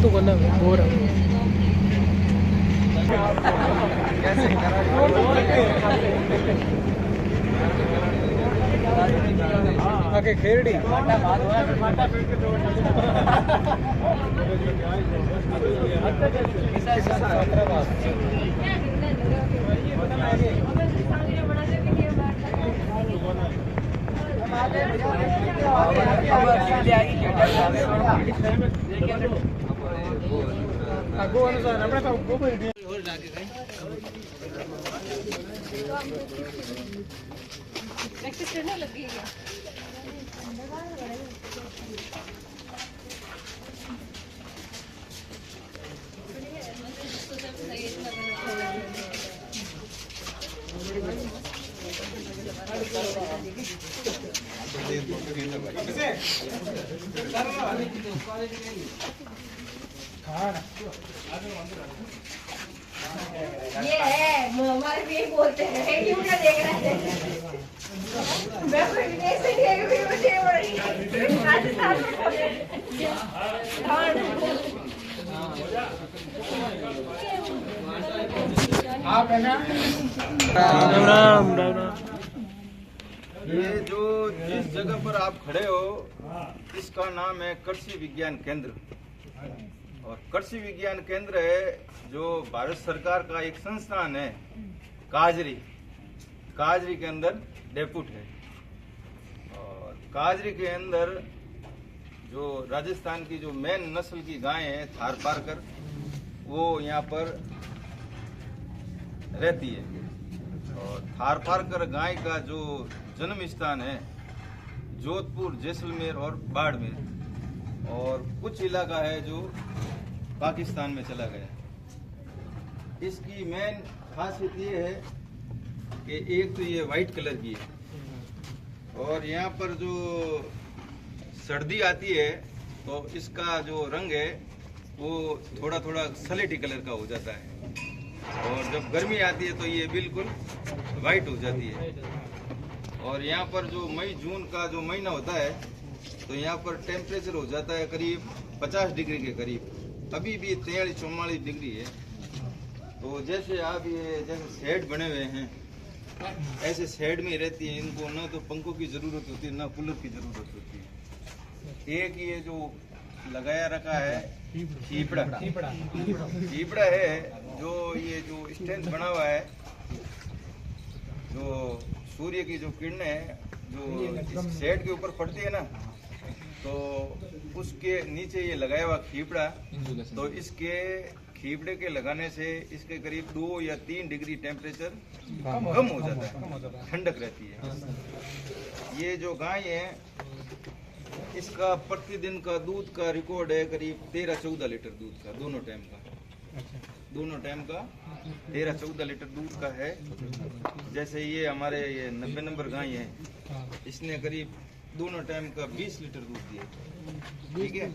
तू बोला बोर आके खेरड़ी प्रैक्टिस करने लगी है। ये है हमारे भी बोलते हैं क्यों ना देख रहा है मैं विदेश से गई हुई मुझे राजस्थान में आप है ना राम राम। ये जो जिस जगह पर आप खड़े हो इसका नाम है कृषि विज्ञान केंद्र। और कृषि विज्ञान केंद्र है जो भारत सरकार का एक संस्थान है काजरी के अंदर डेपुट है। और काजरी के अंदर जो राजस्थान की जो मेन नस्ल की गाय है थारपारकर वो यहाँ पर रहती है। और थारपारकर गाय का जो जन्म स्थान है जोधपुर, जैसलमेर और बाड़मेर, और कुछ इलाका है जो पाकिस्तान में चला गया। इसकी मेन खासियत ये है कि एक तो ये वाइट कलर की है और यहाँ पर जो सर्दी आती है तो इसका जो रंग है वो थोड़ा थोड़ा सलेटी कलर का हो जाता है, और जब गर्मी आती है तो ये बिल्कुल वाइट हो जाती है। और यहाँ पर जो मई जून का जो महीना होता है तो यहाँ पर टेम्परेचर हो जाता है करीब 50 डिग्री के करीब। अभी भी 43-44 डिग्री है। तो जैसे आप ये जैसे शेड बने हुए हैं ऐसे शेड में रहती है। इनको ना तो पंखों की जरूरत होती है ना कूलर की जरूरत होती है। एक ये जो लगाया रखा है खीपड़ा है जो ये जो स्टैंड बना हुआ है, जो सूर्य की जो किरणें है जो शेड के ऊपर पड़ती है ना तो उसके नीचे ये लगाया हुआ खीपड़ा। तो इसके खीपड़े के लगाने से इसके करीब 2 या 3 डिग्री टेम्परेचर कम हो जाता है, ठंडक रहती है। ये जो गाय है इसका प्रतिदिन का दूध का रिकॉर्ड है करीब 13-14 लीटर दूध का, दोनों टाइम का 13-14 लीटर दूध का है। जैसे ये हमारे ये 90 नंबर गाय है, इसने करीब दोनों टाइम का 20 लीटर दूध दिया, ठीक है।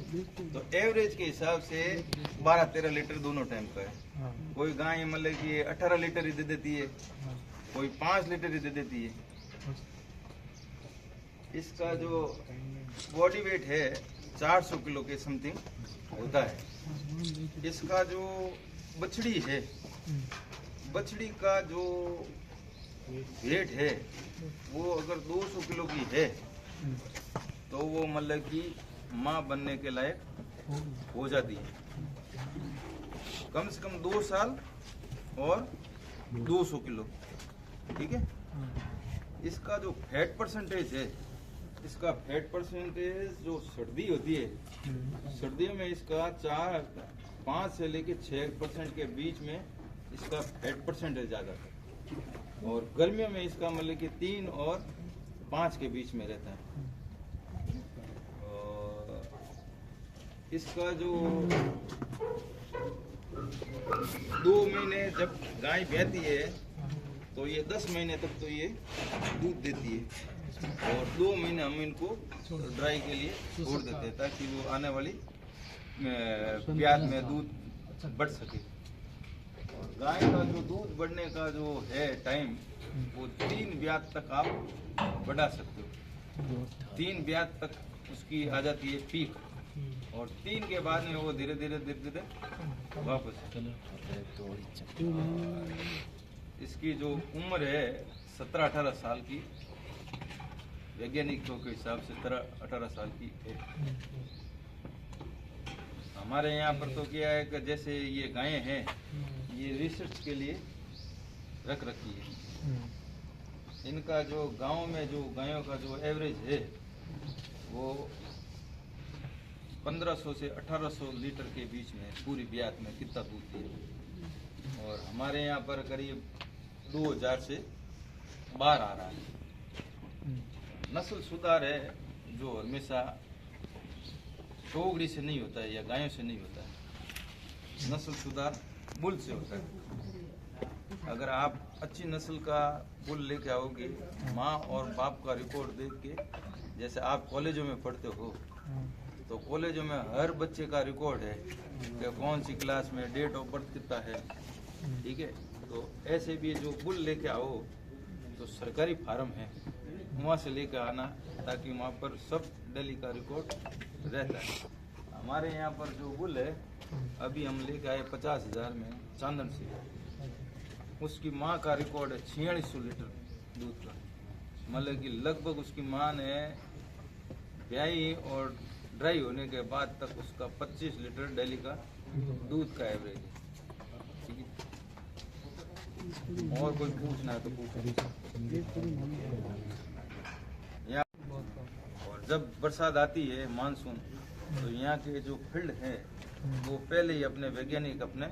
तो एवरेज के हिसाब से 12-13 लीटर दोनों टाइम का है। कोई गाय मतलब कि 18 लीटर ही दे देती है, कोई 5 लीटर ही दे देती है। इसका जो बॉडी वेट है 400 किलो के समथिंग होता है। इसका जो बछड़ी है, बछड़ी का जो वेट है वो अगर 200 किलो की है तो वो मतलब कि माँ बनने के लायक हो जाती है। कम से कम 2 साल और 200 किलो, ठीक है। इसका जो फैट परसेंटेज है, इसका फैट परसेंटेज जो सर्दी होती है, सर्दियों में इसका 5 से लेके 6% के बीच में इसका फैट परसेंटेज आ जाता है। और गर्मियों में इसका मतलब कि 3 और 5 के बीच में रहता है। और इसका जो 2 महीने जब गाय ब्याती है तो ये 10 महीने तक तो ये दूध देती है। और 2 महीने हम इनको ड्राई के लिए छोड़ देते हैं ताकि वो आने वाली ब्यात में दूध बढ़ सके। और गाय का जो दूध बढ़ने का जो है टाइम, वो 3 ब्यात तक आप बढ़ा सकते हो। 3 ब्यात तक उसकी आ जाती है पीक, और 3 के बाद में वो धीरे धीरे वापस। इसकी जो उम्र है 17-18 साल की, वैज्ञानिकों के हिसाब से 17-18 साल की है। हमारे यहाँ पर तो क्या है कि जैसे ये गायें हैं, ये रिसर्च के लिए रख रखी है। इनका जो गांव में जो गायों का जो एवरेज है, वो 1500 से 1800 लीटर के बीच में पूरी ब्यात में कितना दूध है। और हमारे यहाँ पर करीब 2000 से बाहर आ रहा है। नस्ल सुधार है जो हमेशा टोगड़ी से नहीं होता है या गायों से नहीं होता है। नस्ल सुधार बुल से होता है। अगर आप अच्छी नस्ल का बुल लेके आओगे, माँ और बाप का रिकॉर्ड देख के, जैसे आप कॉलेजों में पढ़ते हो तो कॉलेजों में हर बच्चे का रिकॉर्ड है कि कौन सी क्लास में डेट ऑफ बर्थ कितना है, ठीक है। तो ऐसे भी जो बुल लेके आओ तो सरकारी फार्म है, वहाँ से लेकर आना, ताकि वहाँ पर सब डेली का रिकॉर्ड रहता है। हमारे यहाँ पर जो बुल है, अभी हम लेके आए 50,000 में चांदन से, उसकी माँ का रिकॉर्ड है 4600 लीटर दूध का। मतलब कि लगभग उसकी माँ ने ब्याई और ड्राई होने के बाद तक उसका 25 लीटर डेली का दूध का एवरेज है, ठीक है। और कोई पूछना है तो पूछो। और जब बरसात आती है, मानसून, तो यहाँ के जो फील्ड है वो पहले ही अपने वैज्ञानिक अपने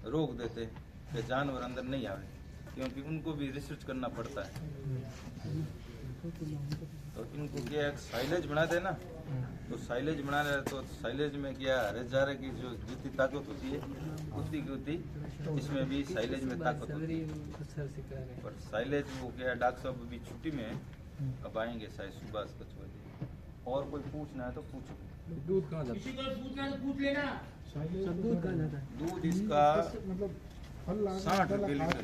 रोक देते हैं कि जानवर अंदर नहीं आवे, क्योंकि उनको भी रिसर्च करना पड़ता है। तो इनको क्या साइलेज बनाते हैं ना, तो साइलेज बना रहे तो साइलेज में क्या हरे चारे की जो जितनी ताकत होती है उतनी की उतनी इसमें भी साइलेज में ताकत होती है। पर साइलेज वो क्या, डॉक्टर साहब अभी छुट्टी में है, अब आएंगे शायद सुबह कुछ बजे। और कोई पूछना है तो पूछो। दूध कहाँ जाता है? पूछ लेना। दूध कहाँ जाता है? दूध इसका 60 रुपये लीटर,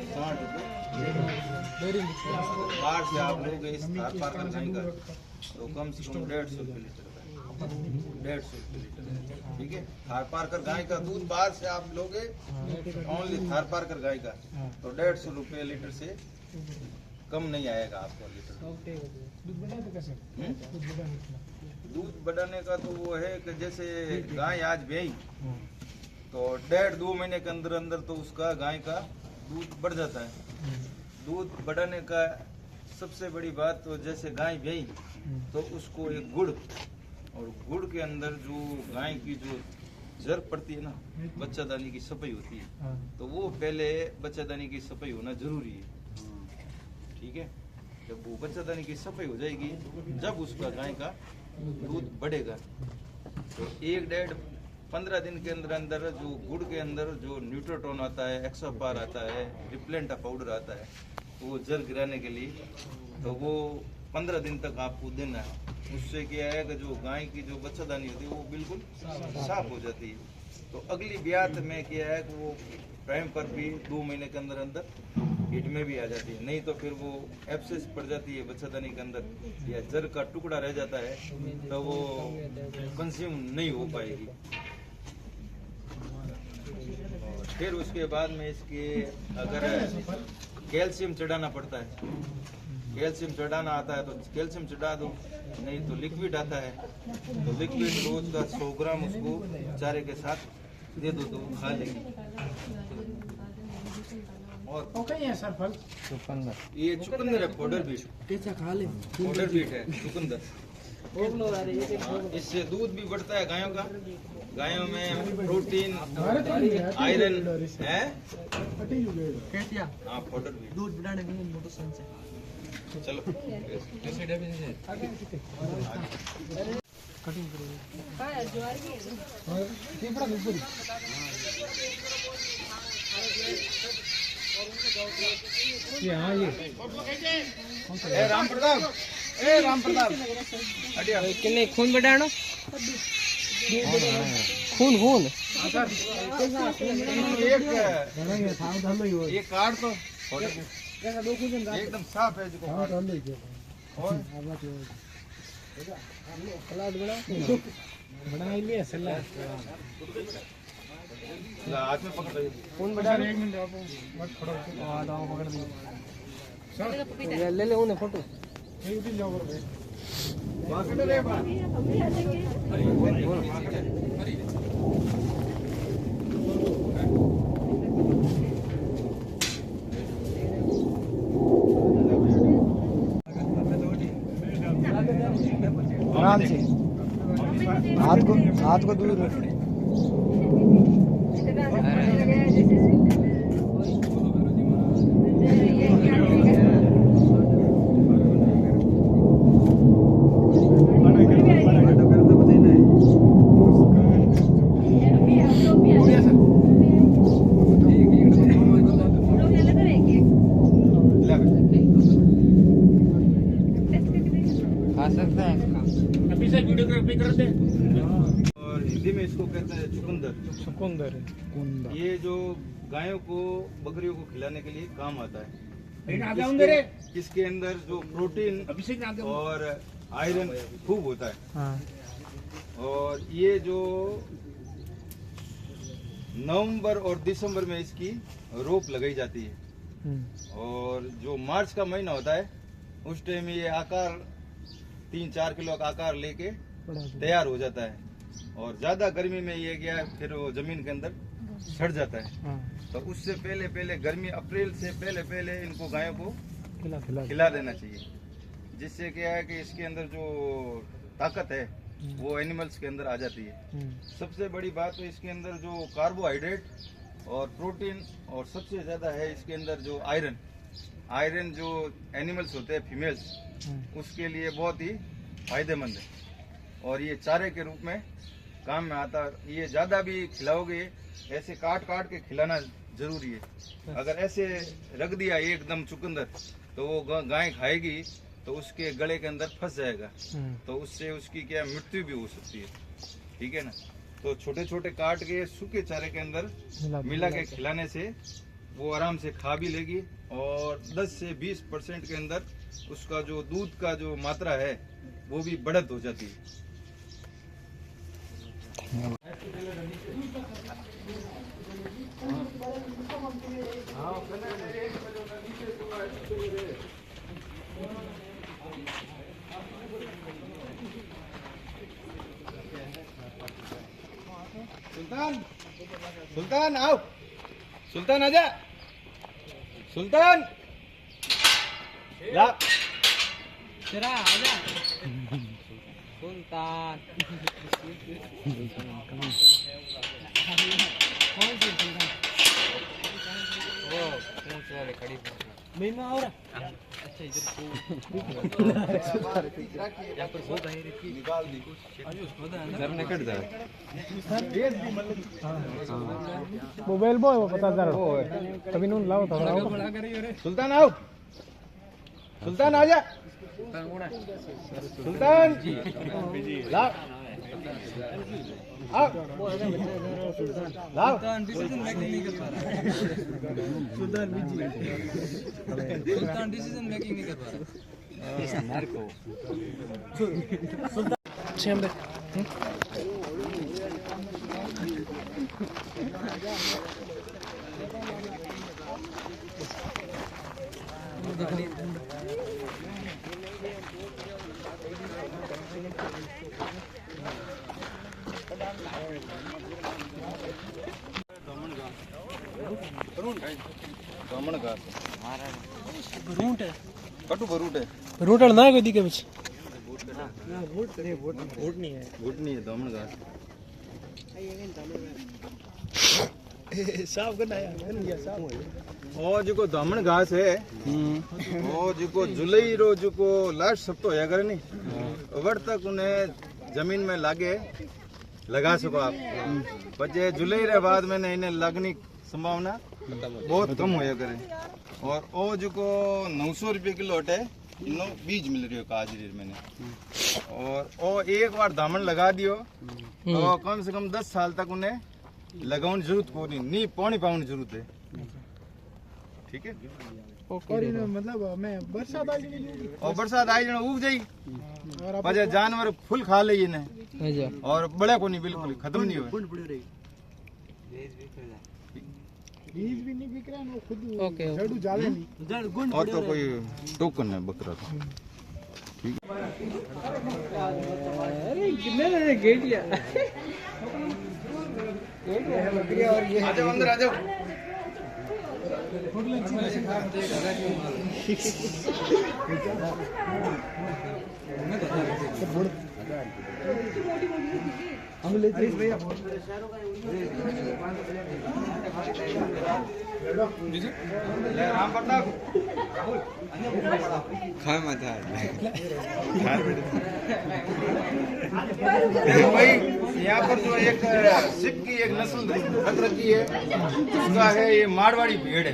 60 रुपये। बाहर से आप लोग इस थार पार कर जाएंगे तो कम से कम 150 रुपये लीटर का, 150 रुपये लीटर, ठीक है। थार पार कर गाय का दूध बाहर से आप लोगे ओनली थार पार कर गाय का, तो 150 रुपये लीटर से कम नहीं आएगा आपको लीटर। दूध बढ़ाने का तो वो है कि जैसे गाय आज ब्याई तो 1.5-2 महीने के अंदर अंदर तो उसका गाय का दूध बढ़ जाता है। दूध बढ़ाने का सबसे बड़ी बात तो जैसे गाय ब्याई तो उसको एक गुड़, और गुड़ के अंदर जो गाय की जो जर पड़ती है ना, बच्चादानी की सफाई होती है, तो वो पहले बच्चादानी की सफाई होना जरूरी है, ठीक है। जब वो बच्चादानी की सफाई हो जाएगी, जब उसका गाय का दूध बढ़ेगा, तो 1-1.5-15 दिन के अंदर अंदर जो गुड़ के अंदर जो न्यूट्रोटोन आता है, एक्सोपार आता है, रिप्लेंटा पाउडर आता है, तो वो जर गिराने के लिए, तो वो 15 दिन तक आपको देना है। उससे क्या है कि जो गाय की जो बच्चादानी होती है वो बिल्कुल साफ हो जाती है। तो अगली ब्यात में क्या है कि वो टाइम पर भी 2 महीने के अंदर अंदर हिट में भी आ जाती है, नहीं तो फिर वो एब्सेस पड़ जाती है बच्चादानी के अंदर, या जर का टुकड़ा रह जाता है, तो वो कंज्यूम नहीं हो पाएगी। फिर उसके बाद में इसके अगर कैल्शियम चढ़ाना पड़ता है, कैल्शियम चढ़ाना आता है तो कैल्शियम चढ़ा दो, नहीं तो लिक्विड आता है, तो लिक्विड रोज का 100 ग्राम उसको चारे के साथ दे दो तो खा लेगी। और है सर फल ये चुकंदर है, पाउडर बीट, कैसा खा ले? पाउडर बीट है चुकंदर। इससे दूध भी बढ़ता है गायों का, गायों में प्रोटीन, आयरन है। कैसा? हाँ पाउडर बीट दूध बढ़ाने के लिए मोटर से चलो कटिंग करो। हाँ, ज्वार भी है। ये हाँ ये ए राम प्रताप, ए राम प्रताप, हटिया। किन्ने खून बढ़ानो? खून खून एक कार्ड तो एकदम साफ है जिसको कार्ड। और सलाद बना लिए सलाद हाथ में पकड़ रही कौन बड़ा 1 मिनट आप मत खड़ो पकड़ दिए ले ले उन्हें फोटो नहीं उठी जाओ रे आराम से हाथ को दूर रखो। खा सकते हैं अभी से वीडियोग्राफी कर दे। और हिंदी में इसको कहते हैं चुकंदर। चुकंदर ये जो गायों को बकरियों को खिलाने के लिए काम आता है। इसके अंदर जो प्रोटीन और आयरन खूब होता है। हाँ। और ये जो नवंबर और दिसंबर में इसकी रोप लगाई जाती है। और जो मार्च का महीना होता है उस टाइम ये आकार 3-4 किलो का आकार लेके तैयार हो जाता है। और ज्यादा गर्मी में ये गया फिर वो जमीन के अंदर सड़ जाता है। तो उससे पहले गर्मी अप्रैल से पहले इनको गायों को खिला देना चाहिए, जिससे क्या है कि इसके अंदर जो ताकत है वो एनिमल्स के अंदर आ जाती है। सबसे बड़ी बात तो इसके अंदर जो कार्बोहाइड्रेट और प्रोटीन और सबसे ज्यादा है इसके अंदर जो आयरन जो एनिमल्स होते हैं फीमेल्स उसके लिए बहुत ही फायदेमंद है। और ये चारे के रूप में काम में आता है। ये ज्यादा भी खिलाओगे ऐसे काट के खिलाना जरूरी है। अगर ऐसे रख दिया एकदम चुकंदर तो वो गाय खाएगी तो उसके गले के अंदर फंस जाएगा, तो उससे उसकी क्या मृत्यु भी हो सकती है। ठीक है ना। तो छोटे छोटे काट के सूखे चारे के अंदर मिला के खिलाने से वो आराम से खा भी लेगी और 10 से 20% के अंदर उसका जो दूध का जो मात्रा है वो भी बढ़त हो जाती है। सुल्तान आओ, सुल्तान आजा, सुल्तान ला तेरा आजा सुल्तान कौन सी सुल्तान वो पूंछ वाले खड़ी मीना और अच्छा इधर यहाँ पर बहुत है निकाल दी घर में कट जाए मोबाइल बॉय वो पता जरा कभी नून लाओ थोड़ा सुल्तान आओ, सुल्तान आजा, सुल्तान ला आओ, लाओ डिसीजन मेकिंग नहीं कर पा रहा सुल्तान डिसीजन मेकिंग नहीं कर पा रहा सुल्तान दामन घास रूट है कटु बरूट है रूट ना कोई दिखे कुछ वोट नहीं है दामन घास साफ करना है साफ और जो दामन घास है और जो जुलाई रो जो लास्ट सप्तो है अगर नहीं वर तक उन्हें जमीन में लागे लगा सको आप पर जुलाई रे बाद में इन्हें लगने संभावना बहुत कम होया करे। और वो जो 900 रुपये किलो है नो बीज मिल रही हो काजरी मैंने और एक बार दामन लगा दियो तो कम से कम 10 साल तक उन्हें लगाने जरूरत को नहीं पानी पाने जरूरत है। ठीक है और मतलब मैं बरसात आ जाएगी और बरसात आई जन उग जाई वजह जानवर फुल खा ले इन्हें और बड़े को नहीं बिल्कुल खत्म नहीं हुए। बीज भी नहीं बिक रहा है खुद ओके जड़ू जावे नहीं और तो कोई टोकन है बकरा तो ठीक अरे कितने गेट लिया बकरिया और ये आ जाओ अंदर आ जाओ। भैया राम प्रताप भाई यहाँ पर जो एक सिख की एक नस्ल रख रखी है उसका है ये मारवाड़ी भेड़ है।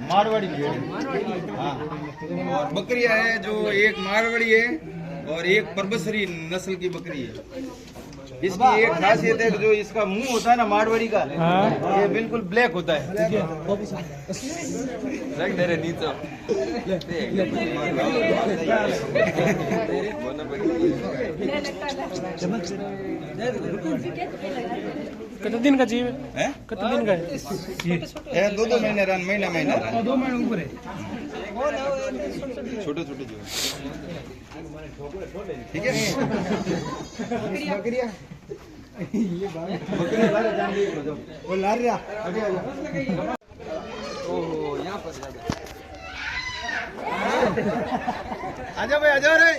मारवाड़ी भेड़ है हाँ। और बकरिया है जो एक मारवाड़ी है और एक परबसरी नस्ल की बकरी है। इसकी एक खासियत है जो इसका मुंह होता है ना मारवाड़ी का ये बिल्कुल ब्लैक होता है। कितने दिन का जीव है कितने दिन का है 2 महीने रन महीना 2 महीने ऊपर है छोटे छोटे जो ठीक है। बकरिया वो ला रहा ओहो यहाँ पर आजा भाई आजा रे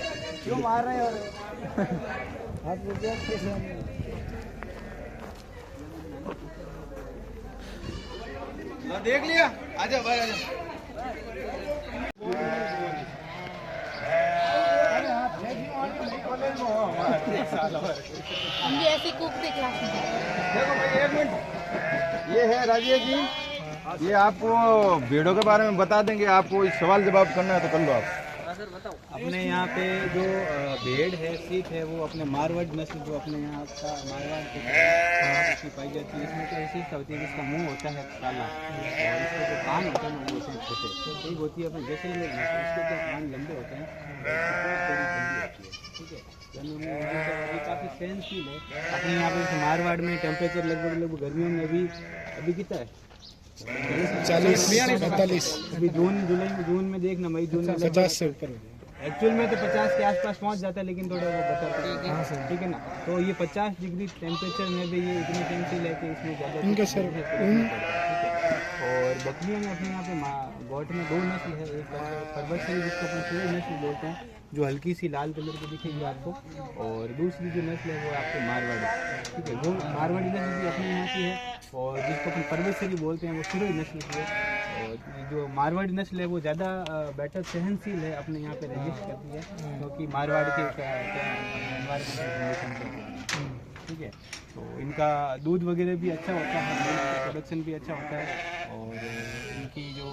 क्यों मार रहे हैं और आप रुपया देख लिया आजा भाई आजा। हम ऐसे कुक के क्लास में देखो भाई 1 मिनट ये है राजेश जी ये आपको भेड़ों के बारे में बता देंगे। आपको इस सवाल जवाब करना है तो कर लो आप। अपने यहाँ पे जो भेड़ है सीप है वो अपने मारवाड़ नस्ल जो अपने यहाँ का मारवाड़ की पाई जाती है। इसमें क्या विशेषता होती है कि इसका मुंह होता है काला और इसके जो कान होते हैं वो होते हैं छोटे। तो एक होती है अपने जैसलमेर नस्ल इसके जो कान लंबे होते हैं थोड़ी लंबी होती है। ठीक है ये काफ़ी सहनशील है। अपने यहाँ पे मारवाड़ में टेम्परेचर लगभग गर्मियों में अभी कितना है 40-45 अभी जून में देखना मई जून में 50 से ऊपर एक्चुअल में तो 50 के आसपास पहुंच जाता है लेकिन थोड़ा वो बताते हैं ठीक है ना। तो ये 50 डिग्री टेम्परेचर में भी ये इतनी टेंसिल है कि इसमें ज़्यादा इनका सर और बकरियों में अपने यहाँ पे गोट में 2 नस्ल है। एक परबसरी जिसको अपन पूरी नस्ल बोलते हैं जो हल्की सी लाल कलर की दिखेगी आपको और दूसरी जो नस्ल है वो आपको मारवाड़ी ठीक है। वो मारवाड़ी नस्ल भी अपने यहाँ की है और जिसको अपन परबसरी बोलते हैं वो सिरोही नस्ल की है। और जो मारवाड़ी नस्ल है वो ज़्यादा बेटर सहनशील है अपने यहाँ पे रजिस्ट करती है क्योंकि मारवाड़ के ठीक है। तो इनका दूध वगैरह भी अच्छा होता है प्रोडक्शन भी अच्छा होता है और इनकी जो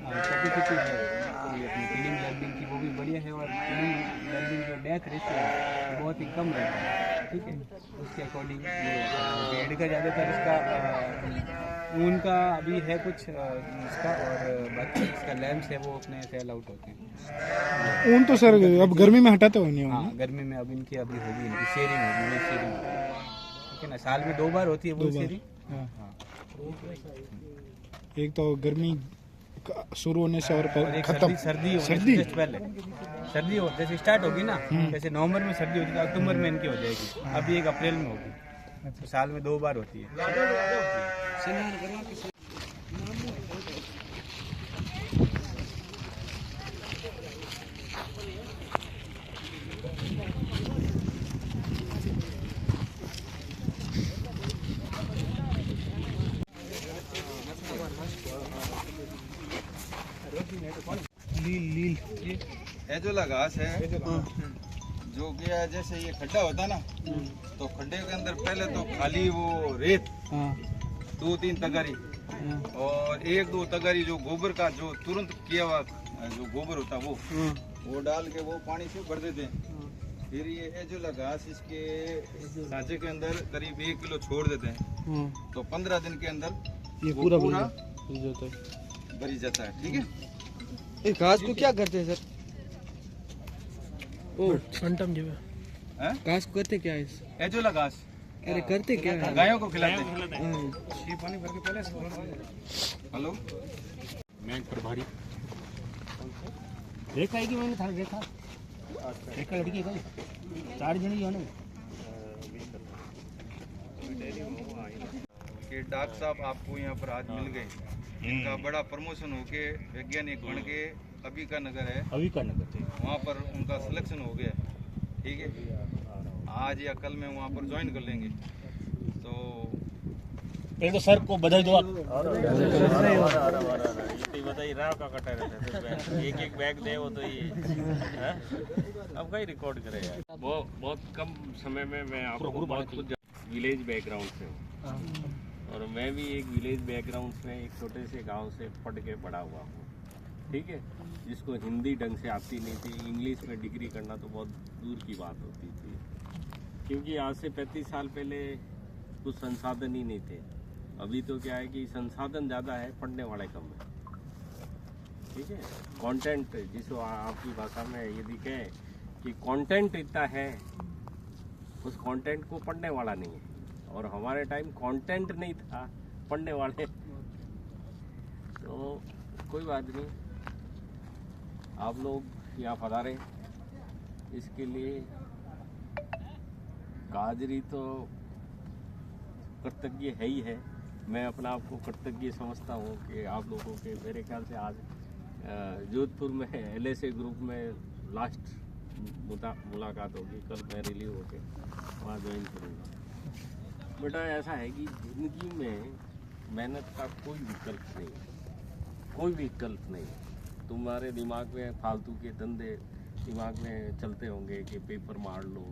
कैपेसिटी है अपनी फीडिंग लर्निंग की वो भी बढ़िया है और फीडिंग लर्निंग जो डेथ रेशियो है बहुत ही कम रहता है ठीक है। उसके अकॉर्डिंग भेड़ का ज़्यादातर इसका ऊन का अभी है कुछ इसका और बाकी इसका लैम्स है वो अपने सेल आउट होते हैं। ऊन तो सर अब गर्मी में हटाते हो नहीं हाँ गर्मी में अब इनकी अभी होगी इनकी शेयरिंग होगी शेयरिंग ठीक है ना। साल में 2 बार होती है वो शेयरिंग। हाँ एक तो गर्मी शुरू होने से और एक खत्म सर्दी सर्दी जस्ट पहले सर्दी हो जैसे स्टार्ट होगी ना जैसे नवंबर में सर्दी होती है अक्टूबर में इनकी हो जाएगी। अभी एक अप्रैल में होगी तो साल में 2 बार होती है। लील एजोला घास है जो कि जैसे ये खड्डा होता ना तो खड्डे के अंदर पहले तो खाली वो रेत 2-3 तगारी और 1-2 तगारी जो गोबर का जो तुरंत किया हुआ जो गोबर होता है वो डाल के वो पानी से भर देते हैं। फिर ये एजोला घास इसके सांचे के अंदर करीब 1 किलो छोड़ देते हैं, तो 15 दिन के अंदर ये वो पूरा पूरा भरी जाता है। भरी जाता है। ठीक है, इस घास को क्या करते हैं सर? ओ अंटम जी हैं? घास को करते क्या है इस? एजोला घास अरे करते क्या है? गायों को खिलाते हैं। हेलो, मैं प्रभारी देखा है कि मैंने था देखा एक लड़की को 4 जनी जो कि डॉक्टर साहब आपको यहाँ पर आज मिल गए, इनका बड़ा प्रमोशन होके वैज्ञानिक बन के अबिका नगर है, वहाँ पर उनका सिलेक्शन हो गया। ठीक है, आज या कल में वहाँ पर ज्वाइन कर लेंगे। तो एक तो सर को बधाई दो आप। बताइए राव का कटा रहता है, एक बैग दे वो तो ये अब कहीं रिकॉर्ड करे यार। वो बहुत कम समय में मैं आपको बहुत कुछ विलेज बैकग्राउंड से हूँ, और मैं भी एक विलेज बैकग्राउंड में एक छोटे से गांव से पढ़ के बड़ा हुआ हूँ। ठीक है, जिसको हिंदी ढंग से आती नहीं थी, इंग्लिश में डिग्री करना तो बहुत दूर की बात होती थी, क्योंकि आज से 35 साल पहले कुछ संसाधन ही नहीं थे। अभी तो क्या है कि संसाधन ज़्यादा है, पढ़ने वाले कम है। ठीक है, कंटेंट जिसको आपकी भाषा में यदि कहें कि कंटेंट इतना है, उस कंटेंट को पढ़ने वाला नहीं है। और हमारे टाइम कंटेंट नहीं था, पढ़ने वाले। तो कोई बात नहीं, आप लोग यहाँ पधारे, इसके लिए काजरी तो कृतज्ञ है ही है। मैं अपना आप को कृतज्ञ समझता हूँ कि आप लोगों के, मेरे ख्याल से आज जोधपुर में LSA ग्रुप में लास्ट मुलाकात होगी, कल मैं रिलीव होके वहाँ ज्वाइन करूँगा। बेटा ऐसा है कि ज़िंदगी में मेहनत का कोई विकल्प नहीं है, कोई विकल्प नहीं है। तुम्हारे दिमाग में फालतू के धंधे दिमाग में चलते होंगे कि पेपर मार लो,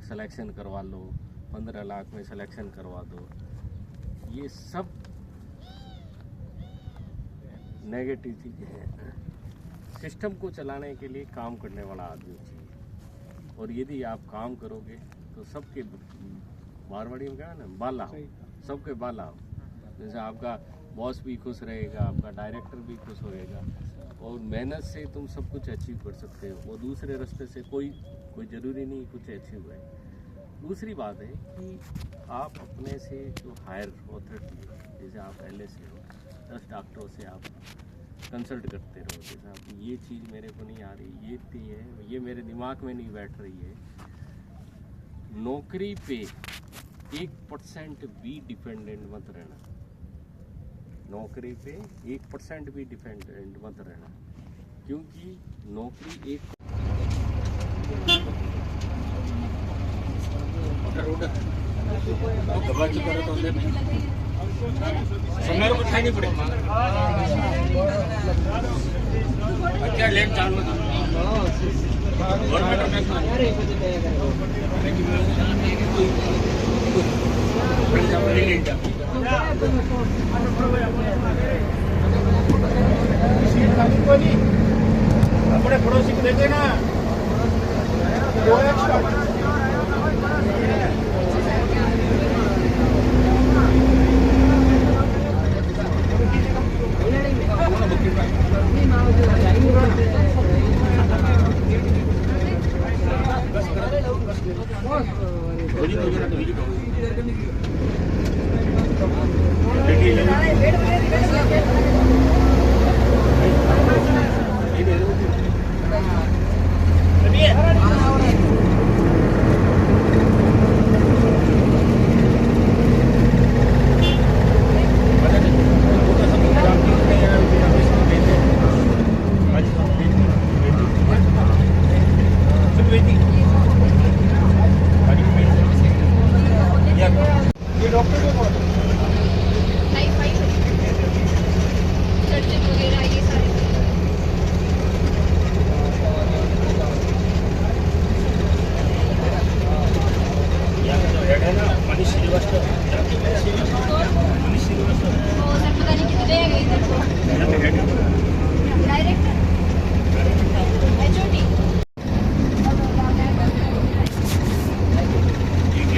सिलेक्शन करवा लो, 15 लाख में सिलेक्शन करवा दो। ये सब नेगेटिव चीज़ें हैं। सिस्टम को चलाने के लिए काम करने वाला आदमी चाहिए, और यदि आप काम करोगे तो सबके, मारवाड़ी में क्या है ना, बाला हो, सबके बाला हो। जैसे आपका बॉस भी खुश रहेगा, आपका डायरेक्टर भी खुश होएगा, और मेहनत से तुम सब कुछ अचीव कर सकते हो। वो दूसरे रास्ते से कोई ज़रूरी नहीं कुछ अचीव है। दूसरी बात है कि आप अपने से जो हायर अथॉरिटी है, जैसे आप LSA हो, 10 डॉक्टरों से आप कंसल्ट करते रहो, जैसे आप ये चीज़ मेरे को नहीं आ रही, ये मेरे दिमाग में नहीं बैठ रही है। नौकरी पे 1% भी डिपेंडेंट मत रहना, नौकरी पे 1% भी डिपेंडेंट मत रहना, क्योंकि नौकरी एक समय को खाई नहीं पड़ेगा। क्या लेट चालू अपने पड़ोसी को देते ना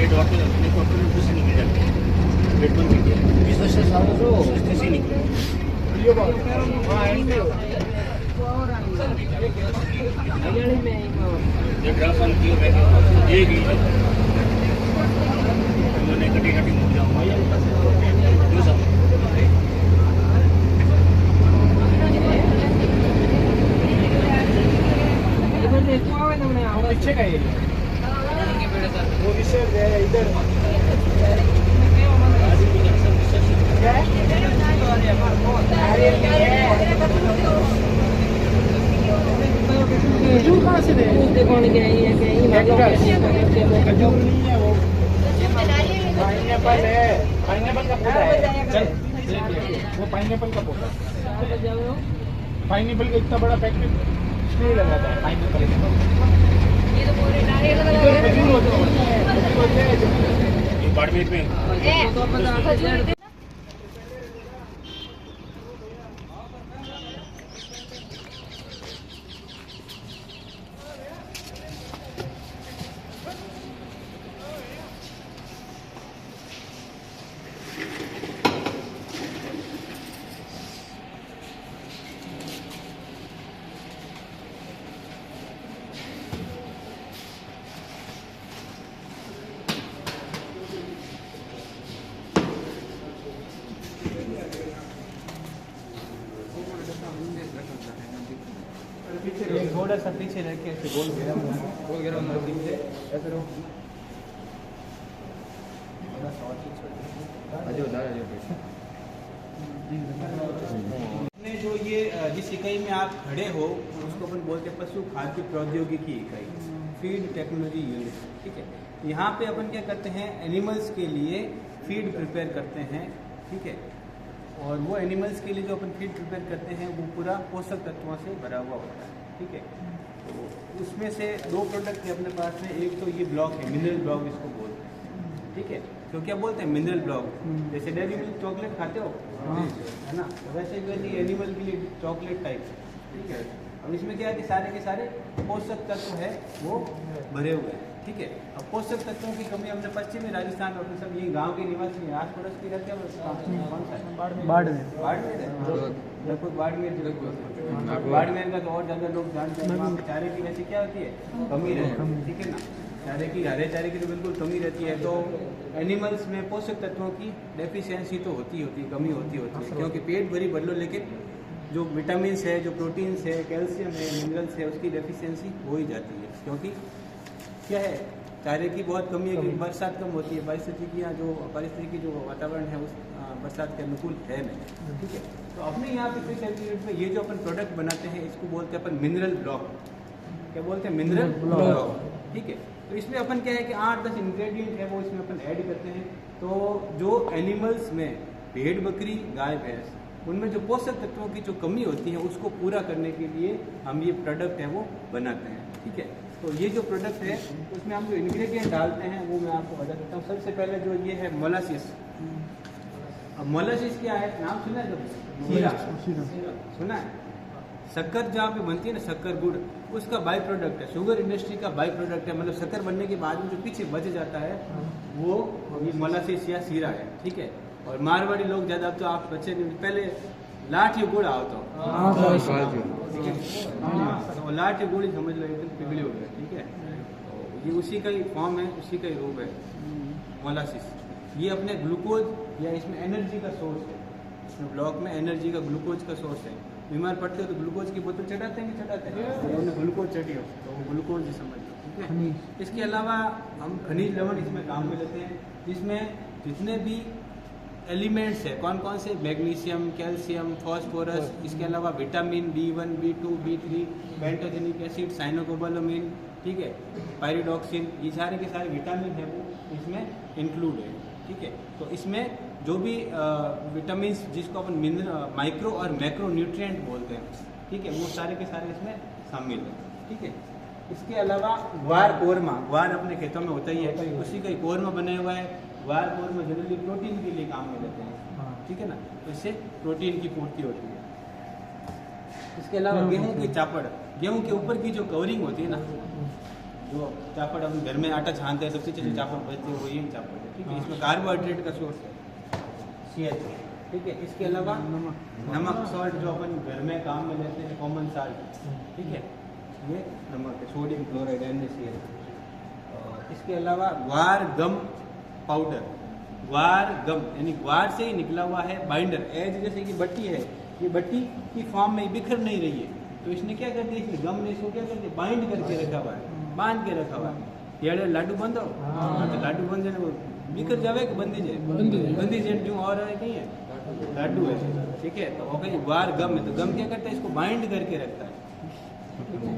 रेट वापस अपने को अपने दूसरे निकल जाते हैं रेट बंद कर दिया 20 साल तो कैसे निकले उन्होंने कटी कटी मुड़ जाऊंगा पीछे का एरिया वो रिसर्च है इधर खजूर कहाँ से दे खजूर नहीं है वो पाइनएप्पल है पाइनएप्पल का पौधा है चल वो पाइनएप्पल का पौधा पाइनएप्पल का इतना बड़ा फैक्ट्री नहीं लगाता है पाइनएप्पल खजूर होते हैं बाड़मेर में थोड़ा सा पीछे रह के ऐसे गोल घेरा पीछे ऐसे रहो जो ये जिस इकाई में आप खड़े हो उसको अपन बोलते हैं पशु खाद्य प्रौद्योगिकी इकाई फीड टेक्नोलॉजी यूनिट ठीक है। यहाँ पे अपन क्या करते हैं एनिमल्स के लिए फीड प्रिपेयर करते हैं ठीक है। और वो एनिमल्स के लिए जो अपन फीड प्रिपेयर करते हैं वो पूरा पोषक तत्वों से भरा हुआ होता है ठीक है। तो उसमें से दो प्रोडक्ट है अपने पास में, एक तो ये ब्लॉक है मिनरल ब्लॉक इसको बोलते हैं ठीक है। तो क्या बोलते हैं मिनरल ब्लॉक, जैसे डेयरी मिल्क चॉकलेट खाते हो है ना, तो वैसे वैसे एनिमल के लिए चॉकलेट टाइप ठीक है। अब इसमें क्या है कि सारे के सारे पोषक तत्व है वो भरे हुए हैं ठीक है। अब पोषक तत्वों की कमी हमने पश्चिमी राजस्थान में अपने सब ये गांव के निवासी आस पड़ोस की रहते हैं कौन सा बाड़मेर बाड़मेर का तो और ज़्यादा लोग जानते हैं। वहाँ पे चारे की वैसे क्या होती है कमी रहती है ठीक है ना, चारे की हरे चारे की तो बिल्कुल कमी रहती है। तो एनिमल्स में पोषक तत्वों की डेफिशिएंसी तो होती है कमी होती है क्योंकि पेट भरी भर लो लेकिन जो विटामिन्स है जो प्रोटीन्स है कैल्शियम है मिनरल्स है उसकी डेफिशिएंसी हो ही जाती है क्योंकि क्या है चारे की बहुत कमी है क्योंकि बरसात कम होती है, पारिस्थितिकी जो वातावरण है उस बरसात के अनुकूल है नहीं ठीक है। तो अपने यहाँ पे फिश यूनिट में ये जो अपन प्रोडक्ट बनाते हैं इसको बोलते हैं अपन मिनरल ब्लॉक, क्या बोलते हैं मिनरल ब्लॉक ठीक है। तो इसमें अपन क्या है कि 8-10 इंग्रेडिएंट है वो इसमें अपन ऐड करते हैं। तो जो एनिमल्स में भेड़ बकरी गाय भैंस उनमें जो पोषक तत्वों की जो कमी होती है उसको पूरा करने के लिए हम ये प्रोडक्ट है वो बनाते हैं ठीक है। तो ये जो प्रोडक्ट है उसमें हम जो इंग्रेडिएंट डालते हैं वो मैं आपको बता देता हूँ। सबसे पहले जो ये है मोलासिस। अब मोलासिस क्या है नाम सुना है जब सीरा सुना है। शक्कर जहाँ पे बनती है ना शक्कर गुड़ उसका बाई प्रोडक्ट है, शुगर इंडस्ट्री का बाई प्रोडक्ट है। मतलब शक्कर बनने के बाद में जो पीछे बच जाता है वो ये मोलासिस या सीरा है ठीक है। और मारवाड़ी लोग ज़्यादा अब तो आप बच्चे पहले लाठी गुड़ आओ तो लाठी गुड़ समझ लो एकदम पिघले हुए है ठीक है। तो ये उसी का ही फॉर्म है उसी का ही रूप है मोलासिस। ये अपने ग्लूकोज या इसमें एनर्जी का सोर्स है, इसमें ब्लॉक में एनर्जी का ग्लूकोज का सोर्स है। बीमार पड़ते हो तो ग्लूकोज की बोतल चढ़ाते हैं कि चढ़ाते हैं तो उन्हें ग्लूकोज चढ़ी हो तो वो ग्लूकोज ही समझ लो ठीक है। इसके अलावा हम खनिज लवण इसमें काम में लेते हैं जिसमें जितने भी एलिमेंट्स है कौन कौन से मैग्नीशियम कैल्शियम फॉस्फोरस, इसके अलावा vitamin B1 B2 B3 पेंटोजेनिक acid cyanocobalamin ठीक है पायरिडॉक्सिन ये सारे के सारे विटामिन है वो इसमें इंक्लूड है ठीक है। तो इसमें जो भी विटामिन जिसको अपन माइक्रो और मैक्रो न्यूट्रिएंट बोलते हैं ठीक है वो सारे के सारे इसमें शामिल है ठीक है। इसके अलावा ग्वार कोरमा, ग्वार अपने खेतों में होता ही है उसी का कोरमा बना हुआ है। ग्वार कोरमा जनरली प्रोटीन के लिए काम में लेते हैं ठीक है ना, तो इससे प्रोटीन की पूर्ति होती है। इसके अलावा गेहूं की चापड़, गेहूं के ऊपर की जो कवरिंग होती है ना जो चापड़ अपन घर में आटा छानते हैं तो पीछे जो चापड़ बचते हैं वो यही चापड़ है, ठीक है। इसमें कार्बोहाइड्रेट का सोर्स है CH, ठीक है। इसके अलावा नमक सॉल्ट जो अपन घर में काम में लेते हैं, कॉमन साल्ट, ठीक है, ये नमक है, सोडियम क्लोराइड NaCl। और इसके अलावा ग्वार गम पाउडर, ग्वार गम यानी ग्वार से ही निकला हुआ है बाइंडर। एज जैसे कि बट्टी है, ये बट्टी की फॉर्म में बिखर नहीं रही है, तो इसने क्या कर दिया, इसने गम ने इसको क्या कर दिया, बाइंड करके रखा हुआ है, बांध के रखा हुआ है। यार लाडू बंद हो, तो लाडू बंद जाने वो बिखर जावे कि बंदी जाए, बंदी जाए जो और है नहीं है, लाडू है, ठीक है। तो वो कहीं ग्वार गम है, तो गम क्या करता है, इसको बाइंड करके रखता है, ठीक है।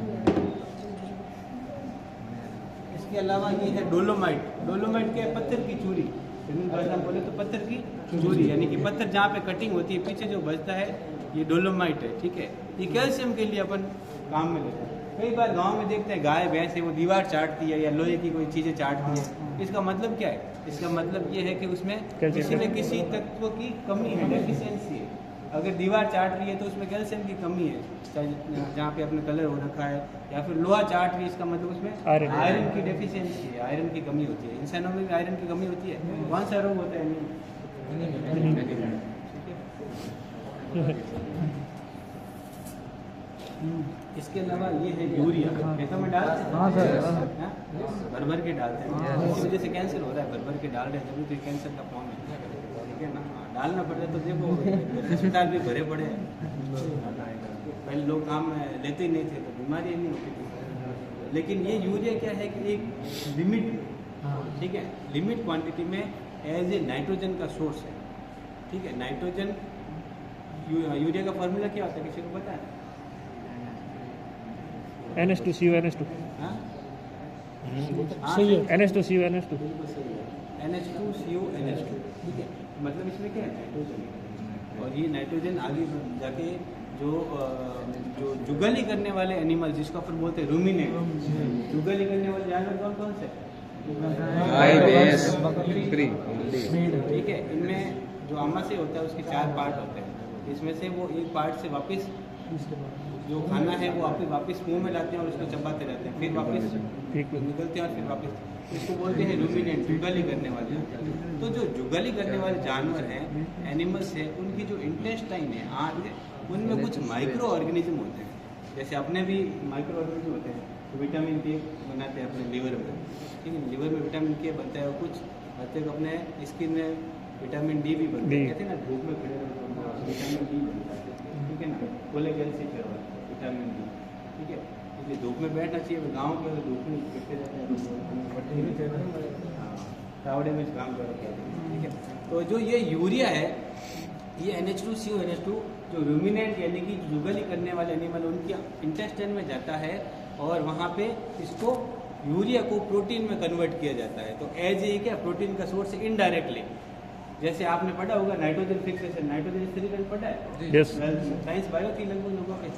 इसके अलावा ये है डोलोमाइट। डोलोमाइट क्या है, पत्थर की चूरी, भाषा में बोले तो पत्थर की चूरी, यानी कि पत्थर जहाँ पे कटिंग होती है पीछे जो बचता है ये डोलोमाइट है, ठीक है। ये कैल्शियम के लिए अपन काम में लेते हैं। कई बार गांव में देखते हैं गाय भैंस है वो दीवार चाटती है या लोहे की कोई चीज़ें चाटती है, इसका मतलब क्या है, इसका मतलब ये है कि उसमें किसी न किसी तत्व की कमी है, डेफिशिएंसी है। अगर दीवार चाट रही है तो उसमें कैल्शियम की कमी है, चाहे जहाँ पे अपने कलर हो रखा है, या फिर लोहा चाट रही है, इसका मतलब उसमें आयरन की डेफिशिएंसी है, आयरन की कमी होती है। इंसानों में भी आयरन की कमी होती है, कौन सा रोग होता है, इसके अलावा ये है यूरिया, खेतों में डालते हैं, भर भर के डालते हैं, इसी वजह से कैंसर हो रहा है, भर भर के डाल रहे हैं, तभी तो कैंसर का फॉर्म है, ठीक है ना। डालना पड़ता है, तो देखो अस्पताल भी भरे पड़े हैं, पहले लोग काम लेते ही नहीं थे तो बीमारी नहीं होती थी। लेकिन ये यूरिया क्या है कि एक लिमिट, ठीक है, लिमिट क्वांटिटी में एज ए नाइट्रोजन का सोर्स है, ठीक है। नाइट्रोजन यूरिया का फॉर्मूला क्या होता है, किसी को पता है? NH2CO NH2 हाँ? सही है, NH2CO NH2 बिल्कुल सही है, NH2CO NH2, ठीक है। मतलब इसमें क्या है, नाइट्रोजन है, और ये नाइट्रोजन आगे जाके जो जुगाली करने वाले एनिमल, जिसको अपन बोलते हैं रूमिनेंट, जुगाली करने वाले जानवर कौन कौन से, गाय भैंस बकरी, ठीक है। इनमें जो आमाशय होता है उसके 4 पार्ट होते हैं, इसमें से वो एक पार्ट से वापस जो खाना है वो वापस मुंह में लाते हैं और उसको चबाते रहते हैं, फिर वापस निकलते हैं और फिर वापस, इसको बोलते हैं रूमिनेंट, जुगाली करने वाले। तो जो जुगाली करने वाले जानवर हैं, एनिमल्स हैं, उनकी जो इंटेस्टाइन है, आंत है, उनमें कुछ माइक्रो ऑर्गेनिज्म होते हैं, जैसे अपने भी माइक्रो ऑर्गेनिज्म होते हैं, तो विटामिन के बनाते हैं अपने लीवर में, ठीक है। लीवर में विटामिन के बनता है, और कुछ बच्चे को अपने स्किन में विटामिन डी भी बनता है, कहते हैं ना धूप में खड़े रहते विटामिन डी बनता है, ठीक है ना, कोलेक एसिड विटामिन डी, ठीक है। इसलिए धूप में बैठना चाहिए, गाँव के धूप में बैठते रहते हैं, तावड़े में काम कर रखे हैं, ठीक है। तो जो ये यूरिया है, ये NH2CO NH2 जो रूमिनेंट यानी कि जुगाली करने वाले एनिमल, उनके इंटेस्टाइन में जाता है और वहाँ पे इसको यूरिया को प्रोटीन में कन्वर्ट किया जाता है। तो एज ए क्या प्रोटीन का सोर्स है इनडायरेक्टली, जैसे आपने पढ़ा होगा नाइट्रोजन फिक्सेशन, नाइट्रोजन स्थिरीकरण पढ़ा है, यस, साइंस बायो थी लगभग लोगों के।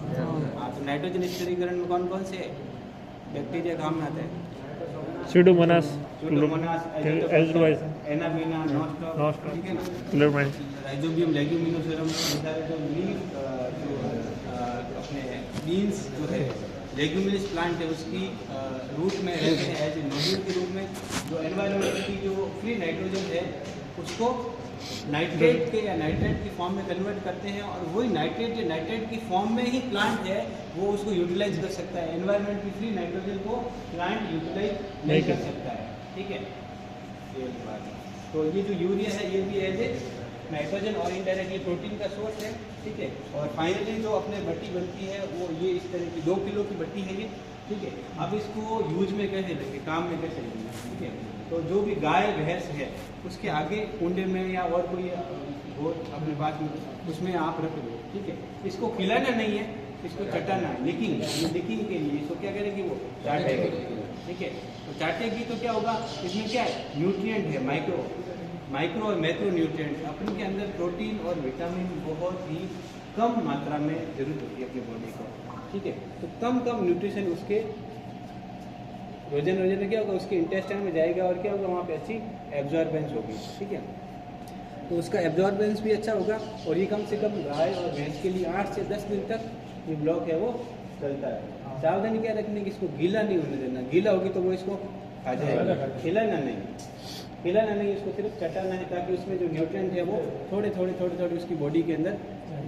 हाँ, तो नाइट्रोजन स्थिरीकरण में कौन कौन से बैक्टीरिया काम में आते हैं, Pseudomonas, एनाबिना, नॉस्टॉक, ठीक है ना, Pseudomonas, राइजोबियम, लेग्यूमिनोसेरम, सारे जो लीफ अपने बीन्स जो है लेग्यूमिनस प्लांट है उसकी रूट में रहते हैं एज ए नोड्यूल के रूप में। जो एनवायरनमेंट की जो फ्री नाइट्रोजन है उसको नाइट्रेट के या नाइट्रेट की फॉर्म में कन्वर्ट करते हैं, और वही नाइट्रेट जो नाइट्रेट की फॉर्म में ही प्लांट है वो उसको यूटिलाइज कर सकता है। एनवायरनमेंट की फ्री नाइट्रोजन को प्लांट यूटिलाइज नहीं कर सकता है, ठीक है, ये बात है। तो ये जो यूरिया है ये भी एज ए नाइट्रोजन और इनडायरेक्टली प्रोटीन का सोर्स है, ठीक है। और फाइनली जो अपने भट्टी बनती है वो ये इस तरह की 2 किलो की भट्टी है ये, ठीक है। अब इसको यूज में कैसे लेंगे, काम में कैसे लेंगे, ठीक है। तो जो भी गाय भैंस है उसके आगे कुंडे में या और कोई गोट अपने पास में उसमें आप रख दो, ठीक है। इसको खिलाना नहीं है, इसको चटाना है, लिकिंग, ये लिकिंग के लिए इसको क्या करेगी, वो चाटेगी, ठीक है। तो चाटेगी तो क्या होगा, इसमें क्या है, न्यूट्रिएंट है, माइक्रो और मैक्रो न्यूट्रिएंट। अपने के अंदर प्रोटीन और विटामिन बहुत ही कम मात्रा में जरूरत होती है अपनी बॉडी को, ठीक है। तो कम न्यूट्रिशन उसके रोजन में क्या होगा, उसके इंटेस्टाइन में जाएगा और क्या होगा, वहाँ पे अच्छी एब्जॉर्बेंस होगी, ठीक है। तो उसका एब्जॉर्बेंस भी अच्छा होगा, और ये कम से कम गाय और भैंस के लिए 8 से 10 दिन तक ये ब्लॉक है वो चलता है, सावधानी क्या रखनी कि इसको गीला नहीं होने देना, गीला होगी तो वो इसको खा जाएगा, खिलाना नहीं, इसको सिर्फ चटाना है ताकि उसमें जो न्यूट्रिएंट है वो थोड़े थोड़े उसकी बॉडी के अंदर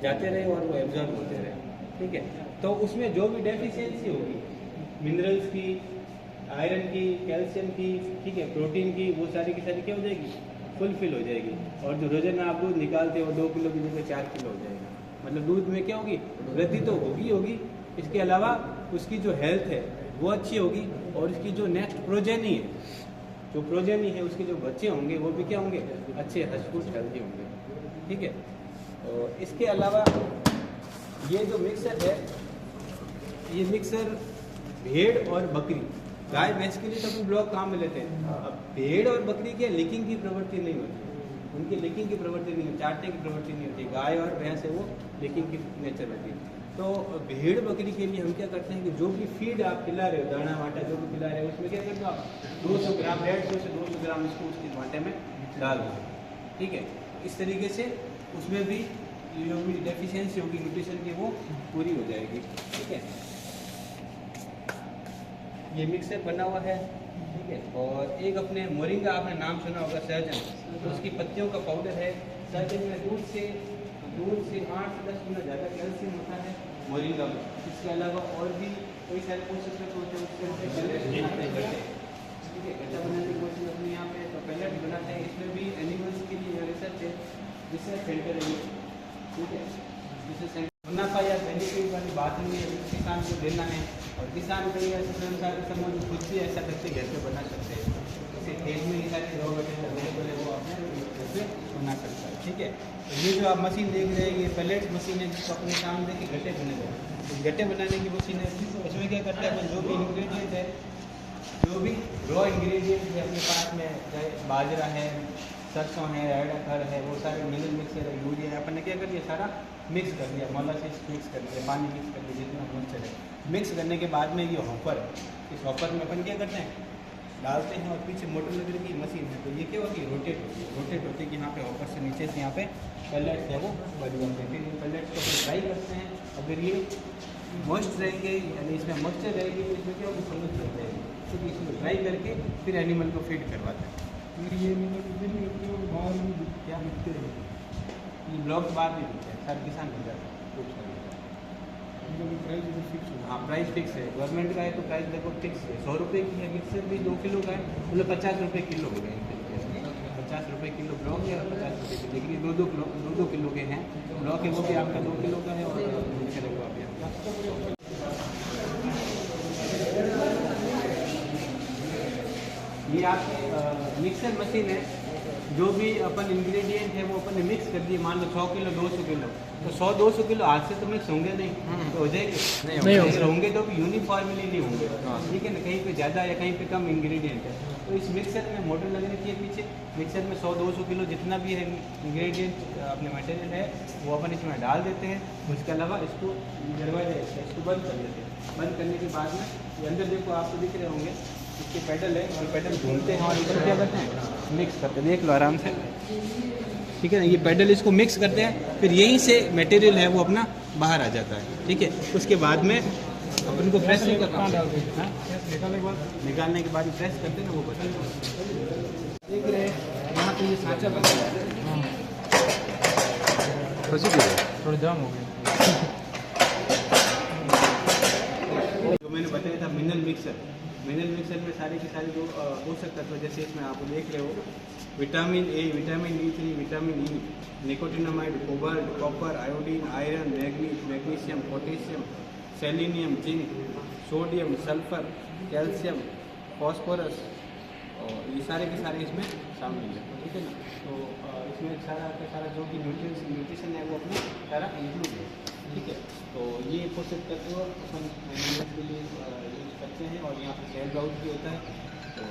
जाते रहे और वो एब्जॉर्ब होते रहे, ठीक है। तो उसमें जो भी डेफिशिएंसी होगी मिनरल्स की, आयरन की, कैल्शियम की, ठीक है, प्रोटीन की, वो सारी की सारी क्या हो जाएगी, फुलफिल हो जाएगी। और जो रोजाना आप दूध निकालते हो 2 किलो की जगह 4 किलो हो जाएगा। मतलब दूध में क्या होगी, वृद्धि तो होगी, इसके अलावा उसकी जो हेल्थ है वो अच्छी होगी और इसकी जो नेक्स्ट प्रोजेनी है उसके जो बच्चे होंगे वो भी क्या होंगे, अच्छे हष्ट-पुष्ट हेल्दी होंगे, ठीक है। और इसके अलावा ये जो मिक्सर है, ये मिक्सर भेड़ और बकरी, गाय भैंस के लिए तो अपन ब्लॉक काम में लेते हैं। अब भेड़ और बकरी के लिकिंग की प्रवृत्ति नहीं होती, उनकी लिकिंग की प्रवृत्ति नहीं होती, चाटने की प्रवृत्ति नहीं होती। गाय और भैंस है वो लिकिंग की नेचर होती है। तो भेड़ बकरी के लिए हम क्या करते हैं कि जो भी फीड आप खिला रहे हो, दाना वाटा जो भी खिला रहे हो, उसमें क्या करते हो आप 200 ग्राम, 150 से 200 ग्राम इसको उसके वाटे में डाल दो, ठीक है। इस तरीके से उसमें भी जो भी डेफिशिएंसी होगी न्यूट्रिशन की वो पूरी हो जाएगी, ठीक है। ये मिक्सर बना हुआ है, ठीक है। और एक अपने मोरिंगा, आपने नाम सुना होगा, सहजन, तो उसकी पत्तियों का पाउडर है। सहजन में दूध से 8 से 10 गुना ज़्यादा कैल्शियम होता है मोरिंगा में। इसके अलावा और भी कई सारे पोषक तत्व होते हैं, उसके बनाते हैं गट्टे, ठीक है। गट्टा बनाने की कोशिश अपने यहाँ पे तो पैलेट बनाते हैं। इसमें भी एनिमल्स के लिए रिसर्च है, रिसर्च सेंटर है, ठीक है। जिससे मुनाफा या बेनिफिट वाली बात नहीं है, किसान को देना है और किसान कई ऐसे कर्मचारी समूह खुद भी ऐसा करके घर पे बना सकते हैं। जैसे खेत में ये सारे रॉ मटेरियल अवेलेबल है, वो अपने घर पे बना सकता है, ठीक है। तो ये जो आप मशीन देख रहे हैं, ये पैलेट मशीन है, जिसको अपने सामने देखिए गट्टे बने गए। तो गट्टे बनाने की मशीन है, इसमें क्या करता है, जो भी इंग्रेडिएंट है, जो भी रॉ इंग्रेडिएंट है अपने पास में, चाहे बाजरा है, सरसों है, अरड़ा खड़ है, वो सारे मिनरल मिक्सर है, यूरिया है, अपन ने क्या कर दिया, सारा मिक्स कर दिया, मोलासिस मिक्स कर दिया, पानी मिक्स कर दिया, जितना मिक्सर है। मिक्स करने के बाद में ये हॉपर है, इस हॉपर में अपन क्या करते हैं, डालते हैं और पीछे मोटर लगी की मशीन है, तो ये क्या होगी, रोटेट होती है कि यहाँ पे हॉपर से नीचे से यहाँ पे पैलेट्स है वो बन जाते हैं। फिर ये पैलेट्स को फ्राई करते हैं। अगर ये मॉइस्ट रहेंगे यानी इसमें मॉइस्चर रहेगी तो इसमें क्या होगी, फंगस लग जाएगी, तो इसमें फ्राई करके फिर एनिमल को फीड करवाते हैं। ये क्या बिकते हैं, ये ब्लॉक बाद में बिकते हैं, सारे किसान मिल जाते हैं खूब सारे। हाँ, प्राइस फिक्स है, गवर्नमेंट का है तो प्राइस देखो फिक्स है। 100 रुपये की है मिक्सर भी, 2 किलो का है, मतलब 50 रुपये किलो हो गए। 50 रुपये किलो ब्लॉक है और 50 रुपये की, लेकिन 2 किलो के हैं। ब्लॉक है वो भी आपका 2 किलो का है और मिक्सर है वो आपका। ये आपकी मिक्सर मशीन है, जो भी अपन इंग्रेडिएंट है वो अपन ने मिक्स कर दिए। मान लो 100 किलो 200 किलो, तो 100-200 किलो हाथ से तो मिक्स होंगे नहीं, तो हो जाएंगे नहीं होंगे, तो भी यूनिफॉर्मली नहीं होंगे, ठीक है ना। कहीं पे ज़्यादा या कहीं पे कम इंग्रेडिएंट है, तो इस मिक्सर में मोटर लगने की है पीछे। मिक्सर में 100-200 किलो जितना भी है इंग्रेडिएंट अपने मटेरियल है वो अपन इसमें डाल देते हैं। उसके अलावा इसको दरवाजा इसको बंद कर देते हैं। बंद करने के बाद में ये अंदर देखो आपको दिख रहे होंगे, इसके पैडल है और पैडल घूमते हैं और इधर क्या करते हैं, मिक्स करते हैं। देख लो आराम से, ठीक है ना। ये पैडल इसको मिक्स करते हैं, फिर यहीं से मटेरियल है वो अपना बाहर आ जाता है, ठीक है। उसके बाद में अपन को प्रेस नहीं करना, निकालने के बाद प्रेस करते हैं ना, वो बता देख रहे हैं। यहाँ पे ये सांचा बना है, थोड़ा जाम हो गया। जो मैंने बताया था मिनरल मिक्सर में सारे के सारे जो पोषक तत्व, जैसे इसमें आप देख रहे हो, vitamin A, vitamin D3, vitamin E, nicotinamide, cobalt, copper, iodine, iron, magnesium, potassium, selenium, zinc, sodium, sulphur, calcium, phosphorus, और ये सारे के सारे इसमें शामिल है, ठीक है ना। तो इसमें सारा का सारा जो भी न्यूट्रिशन है वो अपना सारा इंक्लूड है, ठीक है। तो ये पोषक तत्व अपन के लिए यूज करते हैं और यहाँ पर सेल आउट भी होता है। तो